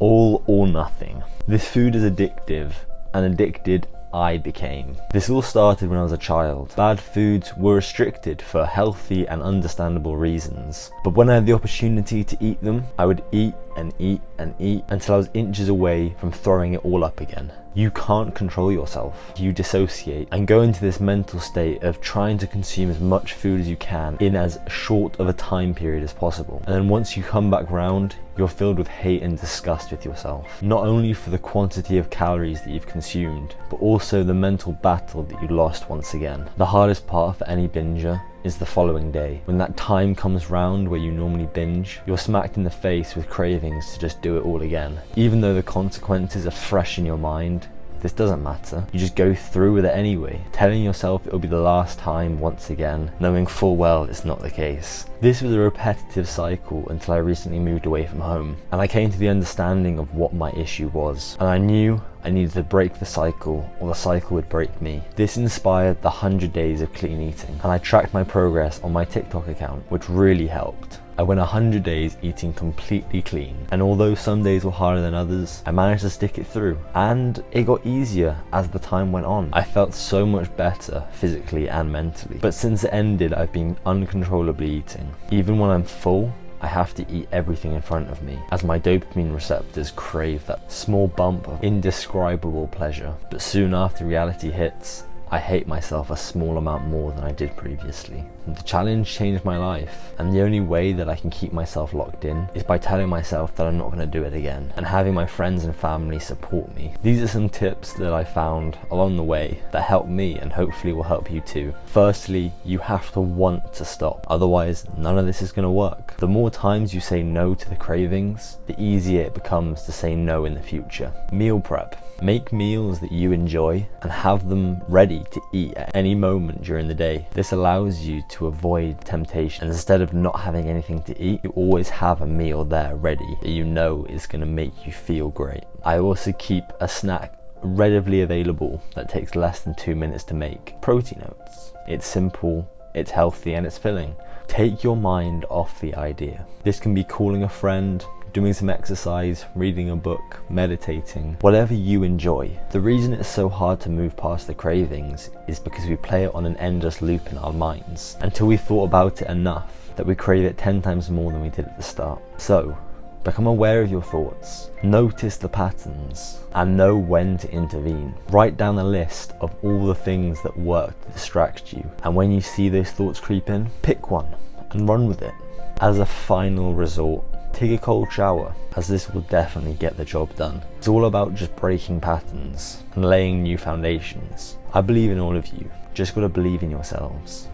All or nothing. This food is addictive, and addicted I became. This all started when I was a child. Bad foods were restricted for healthy and understandable reasons. But when I had the opportunity to eat them, I would eat and eat and eat until I was inches away from throwing it all up again. You can't control yourself. You dissociate and go into this mental state of trying to consume as much food as you can in as short of a time period as possible. And then once you come back round, you're filled with hate and disgust with yourself. Not only for the quantity of calories that you've consumed, but also the mental battle that you lost once again. The hardest part for any binger is the following day. When that time comes round where you normally binge, you're smacked in the face with cravings to just do it all again. Even though the consequences are fresh in your mind, this doesn't matter. You just go through with it anyway, telling yourself it'll be the last time once again, knowing full well it's not the case. This was a repetitive cycle until I recently moved away from home, and I came to the understanding of what my issue was, and I knew I needed to break the cycle, or the cycle would break me. This inspired the 100 days of clean eating, and I tracked my progress on my TikTok account, which really helped. I went 100 days eating completely clean, and although some days were harder than others, I managed to stick it through, and it got easier as the time went on. I felt so much better physically and mentally, but since it ended, I've been uncontrollably eating. Even when I'm full, I have to eat everything in front of me, as my dopamine receptors crave that small bump of indescribable pleasure. But soon after reality hits, I hate myself a small amount more than I did previously. The challenge changed my life, and the only way that I can keep myself locked in is by telling myself that I'm not going to do it again, and having my friends and family support me. These are some tips that I found along the way that helped me and hopefully will help you too. Firstly, you have to want to stop, otherwise none of this is going to work. The more times you say no to the cravings, the easier it becomes to say no in the future. Meal prep. Make meals that you enjoy and have them ready to eat at any moment during the day. This allows you to avoid temptation, and instead of not having anything to eat, you always have a meal there ready that you know is going to make you feel great. I also keep a snack readily available that takes less than 2 minutes to make. Protein oats. It's simple, it's healthy, and it's filling. Take your mind off the idea. This can be calling a friend, doing some exercise, reading a book, meditating, whatever you enjoy. The reason it's so hard to move past the cravings is because we play it on an endless loop in our minds until we thought about it enough that we crave it 10 times more than we did at the start. So, become aware of your thoughts, notice the patterns, and know when to intervene. Write down a list of all the things that work to distract you, and when you see those thoughts creep in, pick one and run with it. As a final resort, take a cold shower, as this will definitely get the job done. It's all about just breaking patterns and laying new foundations. I believe in all of you, just gotta believe in yourselves.